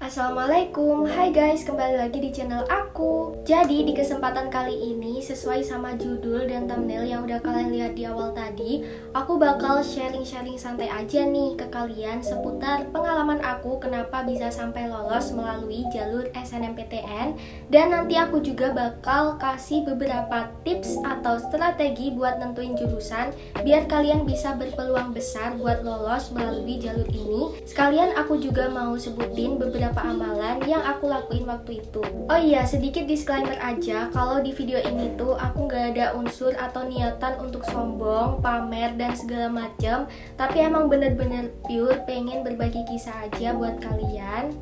Assalamualaikum, hai guys, kembali lagi di channel aku. Jadi di kesempatan kali ini, sesuai sama judul dan thumbnail yang udah kalian lihat di awal tadi, aku bakal sharing-sharing santai aja nih ke kalian seputar pengalaman aku kenapa bisa sampai lolos melalui jalur SNMPTN. Dan nanti aku juga bakal kasih beberapa tips atau strategi buat nentuin jurusan biar kalian bisa berpeluang besar buat lolos melalui jalur ini. Sekalian aku juga mau sebutin beberapa amalan yang aku lakuin waktu itu. Oh iya, sedikit disclaimer aja, kalau di video ini tuh aku nggak ada unsur atau niatan untuk sombong, pamer, dan segala macam. Tapi emang bener-bener pure pengen berbagi kisah aja buat kalian.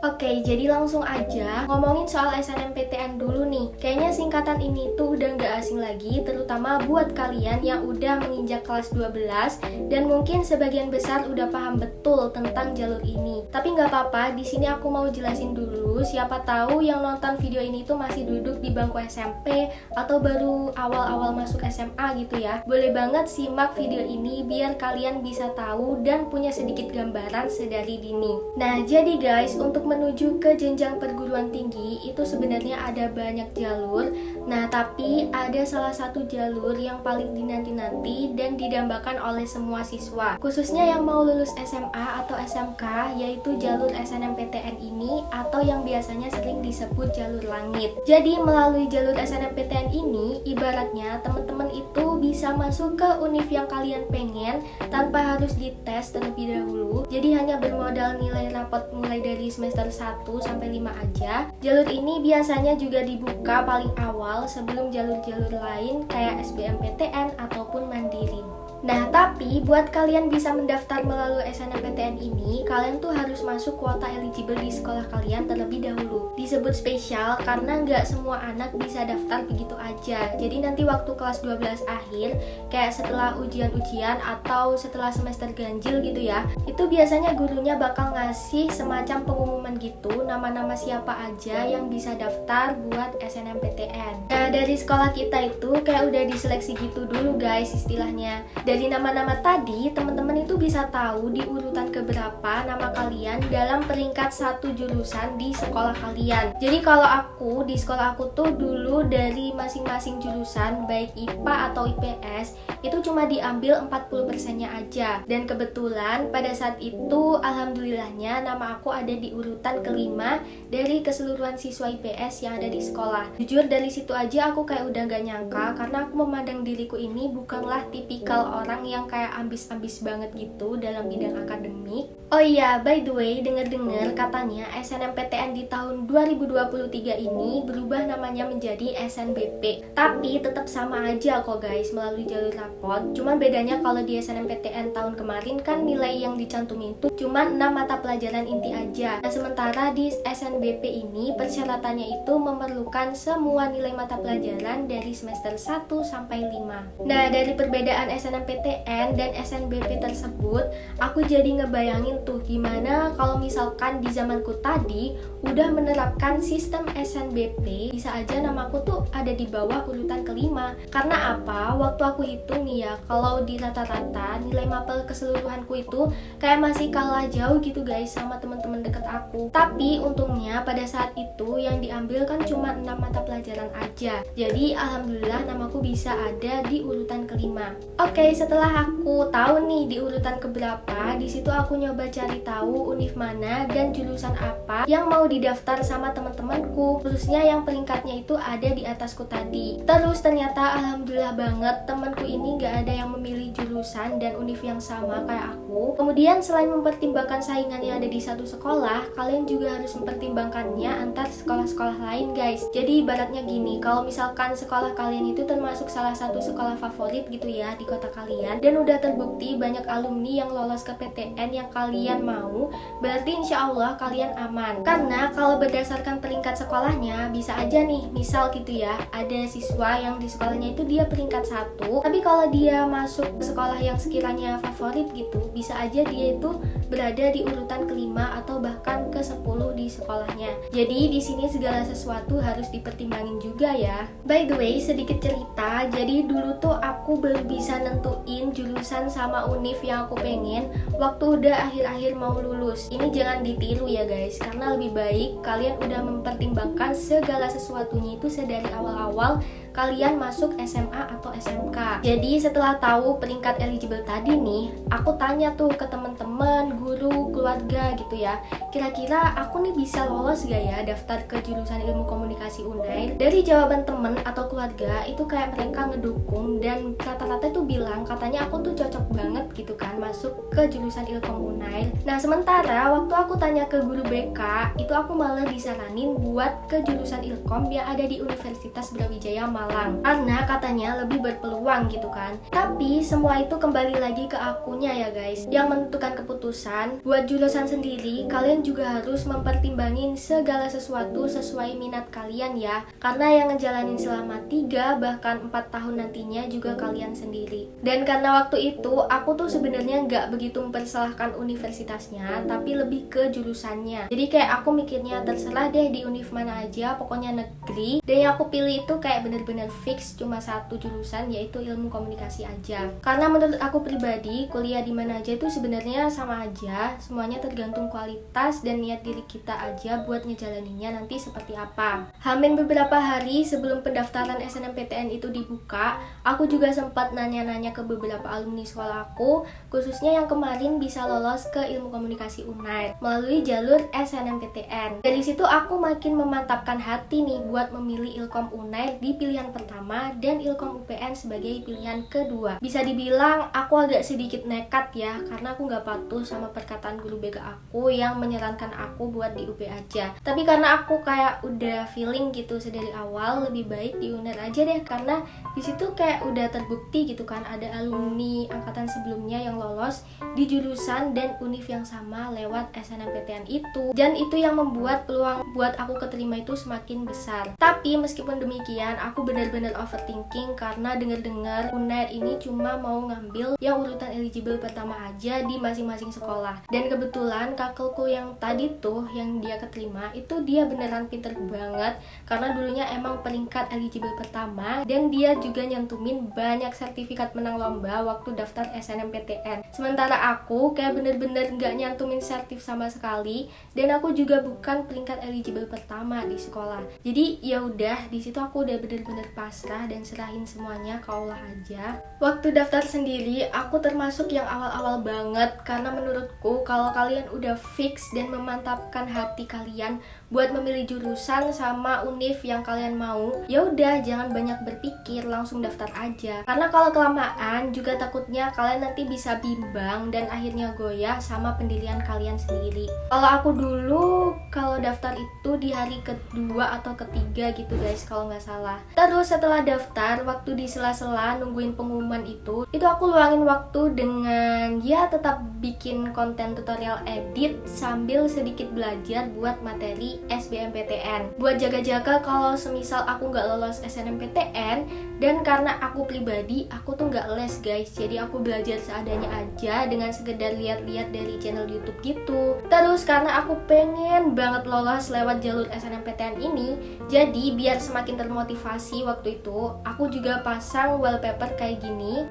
Oke, jadi langsung aja ngomongin soal SNMPTN dulu nih. Kayaknya singkatan ini tuh udah nggak asing lagi, terutama buat kalian yang udah menginjak kelas 12 dan mungkin sebagian besar udah paham betul tentang jalur ini. Tapi nggak apa-apa, di sini aku mau jelasin dulu, siapa tahu yang nonton video ini tuh masih duduk di bangku SMP atau baru awal-awal masuk SMA gitu ya. Boleh banget simak video ini biar kalian bisa tahu dan punya sedikit gambaran sedari dini. Nah, jadi guys, untuk menuju ke jenjang perguruan tinggi itu sebenarnya ada banyak jalur. Nah, tapi ada salah satu jalur yang paling dinanti-nanti dan didambakan oleh semua siswa, khususnya yang mau lulus SMA atau SMK, yaitu jalur SNMPTN ini atau yang biasanya sering disebut jalur langit. Jadi melalui jalur SNMPTN ini ibaratnya teman-teman itu bisa masuk ke univ yang kalian pengen tanpa harus dites terlebih dahulu. Jadi hanya bermodal nilai rapot mulai dari semester 1 sampai 5 aja. Jalur ini biasanya juga dibuka paling awal sebelum jalur-jalur lain kayak SBMPTN ataupun Mandiri. Nah, tapi buat kalian bisa mendaftar melalui SNMPTN ini, kalian tuh harus masuk kuota eligible di sekolah kalian terlebih dahulu. Disebut spesial karena nggak semua anak bisa daftar begitu aja. Jadi nanti waktu kelas 12 akhir, kayak setelah ujian-ujian atau setelah semester ganjil gitu ya, itu biasanya gurunya bakal ngasih semacam pengumuman gitu, nama-nama siapa aja yang bisa daftar buat SNMPTN. Nah, dari sekolah kita itu kayak udah diseleksi gitu dulu guys istilahnya. Dari nama-nama tadi, teman-teman itu bisa tahu di urutan keberapa nama kalian dalam peringkat satu jurusan di sekolah kalian. Jadi kalau aku, di sekolah aku tuh dulu dari masing-masing jurusan, baik IPA atau IPS, itu cuma diambil 40%-nya aja. Dan kebetulan pada saat itu, alhamdulillahnya nama aku ada di urutan kelima dari keseluruhan siswa IPS yang ada di sekolah. Jujur dari situ aja aku kayak udah gak nyangka, karena aku memandang diriku ini bukanlah tipikal orang yang kayak ambis-ambis banget gitu dalam bidang akademik. Oh iya, by the way, dengar-dengar katanya SNMPTN di tahun 2023 ini berubah namanya menjadi SNBP. Tapi tetap sama aja kok guys melalui jalur rapot. Cuma bedanya kalau di SNMPTN tahun kemarin kan nilai yang dicantumin itu cuma 6 mata pelajaran inti aja. Nah, sementara di SNBP ini persyaratannya itu memerlukan semua nilai mata pelajaran dari semester 1 sampai 5. Nah, dari perbedaan SNMPTN dan SNBP tersebut, aku jadi ngebayangin tuh gimana kalau misalkan di zamanku tadi udah menerapkan sistem SNBP, bisa aja namaku tuh ada di bawah urutan kelima. Karena apa? Waktu aku hitung nih ya, kalau di rata-rata nilai mapel keseluruhanku itu kayak masih kalah jauh gitu guys sama teman-teman deket aku. Tapi untungnya pada saat itu yang diambil kan cuma 6 mata pelajaran aja. Jadi alhamdulillah namaku bisa ada di urutan kelima. Oke, setelah aku tahu nih di urutan keberapa, di situ aku nyoba cari tahu univ mana dan jurusan apa yang mau didaftar sama teman-temanku, khususnya yang peringkatnya itu ada di atasku tadi. Terus ternyata alhamdulillah banget temanku ini gak ada yang memilih jurusan dan univ yang sama kayak aku. Kemudian selain mempertimbangkan saingan yang ada di satu sekolah, kalian juga harus mempertimbangkannya antar sekolah-sekolah lain guys. Jadi ibaratnya gini, kalau misalkan sekolah kalian itu termasuk salah satu sekolah favorit gitu ya di kota kalian, dan udah terbukti banyak alumni yang lolos ke PTN yang kalian mau, berarti insya Allah kalian aman. Karena kalau berdasarkan peringkat sekolahnya, bisa aja nih, misal gitu ya, ada siswa yang di sekolahnya itu dia peringkat 1, tapi kalau dia masuk ke sekolah yang sekiranya favorit gitu, bisa aja dia itu berada di urutan kelima atau bahkan ke-10 di sekolahnya. Jadi di sini segala sesuatu harus dipertimbangin juga ya. By the way, sedikit cerita, jadi dulu tuh aku baru bisa nentuin jurusan sama univ yang aku pengen waktu udah akhir-akhir mau lulus. Ini jangan ditiru ya guys, karena lebih baik kalian udah mempertimbangkan segala sesuatunya itu sedari awal-awal kalian masuk SMA atau SMK. Jadi setelah tahu peringkat eligible tadi nih, aku tanya tuh ke teman-teman, guru, keluarga gitu ya. Kira-kira aku nih bisa lolos gak ya daftar ke jurusan Ilmu Komunikasi Unair? Dari jawaban temen atau keluarga itu kayak mereka ngedukung dan rata-rata tuh bilang katanya aku tuh cocok banget gitu kan masuk ke jurusan Ilkom Unair. Nah sementara waktu aku tanya ke guru BK, itu aku malah disaranin buat ke jurusan Ilkom yang ada di Universitas Brawijaya Malang, karena katanya lebih berpeluang gitu kan. Tapi semua itu kembali lagi ke akunya ya guys, yang menentukan keputusan. Buat jurusan sendiri, kalian juga harus mempertimbangin segala sesuatu sesuai minat kalian ya, karena yang ngejalanin selama 3 bahkan 4 tahun nantinya juga kalian sendiri. Dan karena waktu itu aku tuh sebenarnya nggak begitu mempersalahkan universitasnya, tapi lebih ke jurusannya. Jadi kayak aku mikirnya terserah deh di univ mana aja, pokoknya negeri. Dan yang aku pilih itu kayak bener-bener fix cuma satu jurusan, yaitu Ilmu Komunikasi aja. Karena menurut aku pribadi, kuliah di mana aja itu sebenarnya sama aja, semuanya tergantung kualitas dan niat diri kita aja buat ngejalaninnya nanti seperti apa. Hamin beberapa hari sebelum pendaftaran SNMPTN itu dibuka, aku juga sempat nanya-nanya ke beberapa alumni sekolah aku, khususnya yang kemarin bisa lolos ke Ilmu Komunikasi Unair melalui jalur SNMPTN. Dari situ aku makin memantapkan hati nih buat memilih Ilkom Unair di pilihan pertama dan Ilkom UPN sebagai pilihan kedua. Bisa dibilang aku agak sedikit nekat ya, karena aku nggak patuh sama perkataan guru BK aku yang menyarankan aku buat di UP aja. Tapi karena aku kayak udah feeling gitu sedari awal, lebih baik di Unair aja deh, karena di situ kayak udah terbukti gitu kan ada alumni angkatan sebelumnya yang lolos di jurusan dan univ yang sama lewat SNMPTN itu, dan itu yang membuat peluang buat aku keterima itu semakin besar. Tapi meskipun demikian, aku benar-benar overthinking karena dengar-dengar Unair ini cuma mau ngambil yang urutan eligible pertama aja di masing-masing sekolah. Dan kebetulan kakakku yang tadi tuh yang dia keterima itu dia beneran pinter banget, karena dulunya emang peringkat eligible pertama dan dia juga nyantumin banyak sertifikat menang lomba waktu daftar SNMPTN. Sementara aku kayak bener-bener nggak nyantumin sertif sama sekali, dan aku juga bukan peringkat eligible pertama di sekolah. Jadi ya udah, di situ aku udah bener-bener pasrah dan serahin semuanya ke Allah aja. Waktu daftar sendiri, aku termasuk yang awal-awal banget, karena menurutku kalau kalian udah fix dan memantapkan hati kalian buat memilih jurusan sama univ yang kalian mau, ya udah jangan banyak berpikir, langsung daftar aja. Karena kalau kelamaan juga takutnya kalian nanti bisa bimbang dan akhirnya goyah sama pendirian kalian sendiri. Kalau aku dulu kalau daftar itu di hari kedua atau ketiga gitu guys kalau nggak salah. Terus setelah daftar, waktu di sela-sela nungguin pengumuman itu aku luangin waktu dengan ya tetap bikin konten tutorial edit sambil sedikit belajar buat materi SBMPTN, buat jaga-jaga kalau semisal aku nggak lolos SNMPTN. Dan karena aku pribadi, aku tuh nggak les guys, jadi aku belajar seadanya aja dengan sekedar lihat-lihat dari channel YouTube gitu. Terus karena aku pengen banget lolos lewat jalur SNMPTN ini, jadi biar semakin termotivasi waktu itu, aku juga pasang wallpaper kayak gini.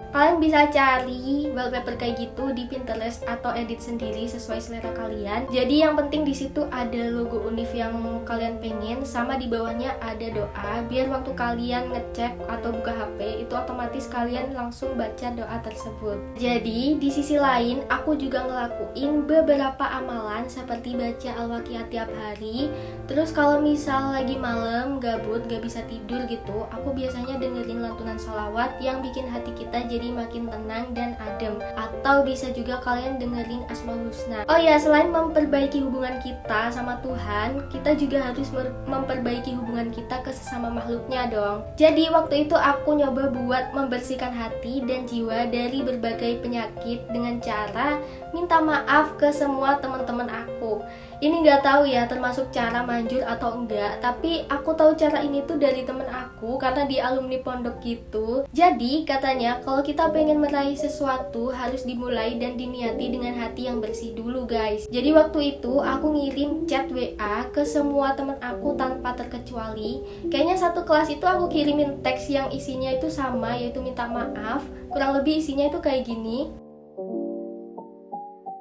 Kalian bisa cari wallpaper kayak gitu di Pinterest atau edit sendiri sesuai selera kalian. Jadi yang penting di situ ada logo univ yang kalian pengen, sama di bawahnya ada doa, biar waktu kalian ngecek atau buka HP itu otomatis kalian langsung baca doa tersebut. Jadi di sisi lain aku juga ngelakuin beberapa amalan seperti baca Al-Waqiah tiap hari. Terus kalau misal lagi malam gabut gak bisa tidur gitu, aku biasanya dengerin lantunan sholawat yang bikin hati kita jadi makin tenang dan adem. Atau bisa juga kalian dengerin Asmaul Husna. Oh ya, selain memperbaiki hubungan kita sama Tuhan, kita juga harus memperbaiki hubungan kita ke sesama makhluknya dong. Jadi waktu itu aku nyoba buat membersihkan hati dan jiwa dari berbagai penyakit dengan cara minta maaf ke semua teman-teman aku. Ini nggak tahu ya termasuk cara manjur atau enggak, tapi aku tahu cara ini tuh dari temen aku karena di alumni pondok gitu. Jadi katanya kalau kita pengen meraih sesuatu harus dimulai dan diniati dengan hati yang bersih dulu guys. Jadi waktu itu aku ngirim chat WA ke semua temen aku tanpa terkecuali. Kayaknya satu kelas itu aku kirimin teks yang isinya itu sama, yaitu minta maaf. Kurang lebih isinya itu kayak gini.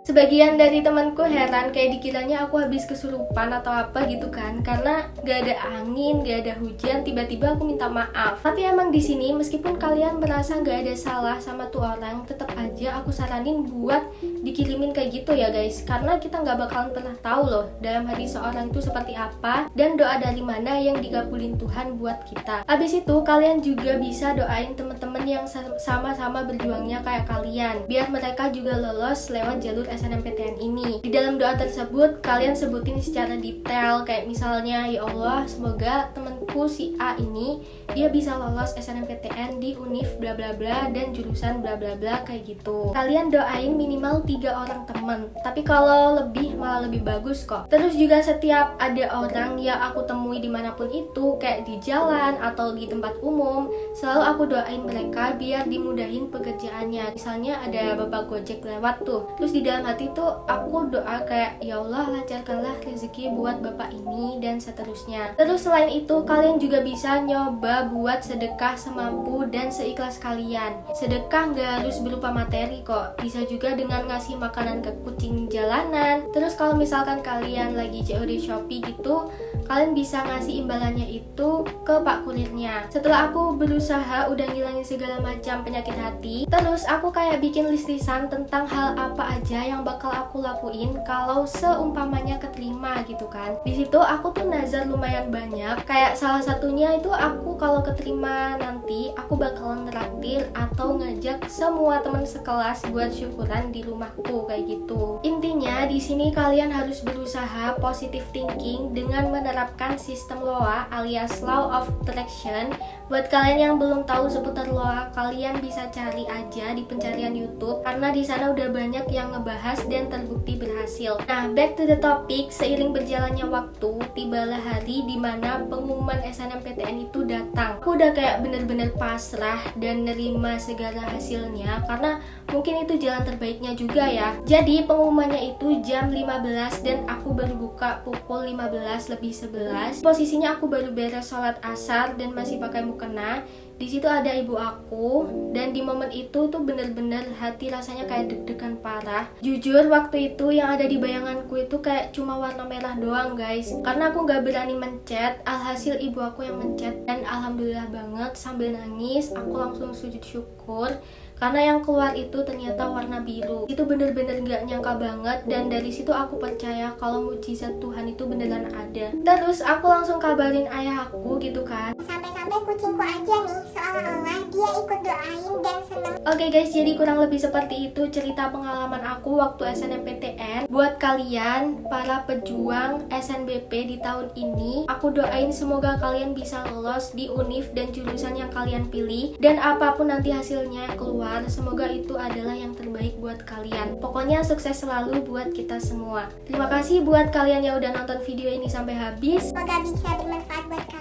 Sebagian dari temanku heran kayak dikiranya aku habis kesurupan atau apa gitu kan, karena gak ada angin, gak ada hujan, tiba-tiba aku minta maaf. Tapi emang di sini meskipun kalian merasa gak ada salah sama tuh orang, tetap aja aku saranin buat dikirimin kayak gitu ya guys, karena kita gak bakalan pernah tahu loh dalam hati seorang itu seperti apa dan doa dari mana yang dikabulin Tuhan buat kita. Habis itu kalian juga bisa doain teman-teman yang sama-sama berjuangnya kayak kalian, biar mereka juga lolos lewat jalur SNMPTN ini. Di dalam doa tersebut kalian sebutin secara detail kayak misalnya, ya Allah semoga temanku si A ini dia bisa lolos SNMPTN di univ bla bla bla dan jurusan bla bla bla kayak gitu. Kalian doain minimal 3 orang teman, tapi kalau lebih malah lebih bagus kok. Terus juga setiap ada orang yang aku temui dimanapun itu, kayak di jalan atau di tempat umum, selalu aku doain mereka biar dimudahin pekerjaannya. Misalnya ada bapak Gojek lewat tuh, terus di dalam hati tuh aku doa kayak, ya Allah lancarkanlah rezeki buat bapak ini dan seterusnya. Terus selain itu kalian juga bisa nyoba buat sedekah semampu dan seikhlas kalian. Sedekah nggak harus berupa materi kok, bisa juga dengan ngasih makanan ke kucing jalanan. Terus kalau misalkan kalian lagi COD Shopee gitu, kalian bisa ngasih imbalannya itu ke pak kurirnya. Setelah aku berusaha udah ngilangin segala macam penyakit hati, terus aku kayak bikin listisan tentang hal apa aja yang bakal aku lakuin kalau seumpamanya keterima gitu kan. Di situ aku tuh nazar lumayan banyak, kayak salah satunya itu aku kalau keterima nanti aku bakalan traktir atau ngajak semua teman sekelas buat syukuran di rumahku kayak gitu. Intinya di sini kalian harus berusaha positive thinking dengan menerapkan sistem LOA alias Law of Attraction. Buat kalian yang belum tahu seputar LOA, kalian bisa cari aja di pencarian YouTube karena di sana udah banyak yang ngebahas dan terbukti berhasil. Nah, back to the topic, seiring berjalannya waktu, tibalah hari dimana pengumuman SNMPTN itu datang. Aku udah kayak bener-bener pasrah dan nerima segala hasilnya karena mungkin itu jalan terbaiknya juga ya. Jadi pengumumannya itu jam 15 dan aku baru buka pukul 15 lebih 11. Posisinya aku baru beres sholat asar dan masih pakai mukena. Di situ ada ibu aku dan di momen itu tuh bener-bener hati rasanya kayak deg-degan parah. Jujur waktu itu yang ada di bayanganku itu kayak cuma warna merah doang guys, karena aku gak berani mencet. Alhasil ibu aku yang mencet dan alhamdulillah banget sambil nangis aku langsung sujud syukur karena yang keluar itu ternyata warna biru. Itu bener-bener gak nyangka banget dan dari situ aku percaya kalau mujizat Tuhan itu beneran ada. Terus aku langsung kabarin ayah aku gitu kan. Sampai-sampai kucingku aja nih seolah-olah dia ikut doain dan seneng. Oke guys, jadi kurang lebih seperti itu cerita pengalaman aku waktu SNMPTN. Buat kalian para pejuang SNBP di tahun ini, aku doain semoga kalian bisa lolos di univ dan jurusan yang kalian pilih, dan apapun nanti hasilnya keluar, semoga itu adalah yang terbaik buat kalian. Pokoknya sukses selalu buat kita semua. Terima kasih buat kalian yang udah nonton video ini sampai habis. Semoga bisa bermanfaat buat kalian.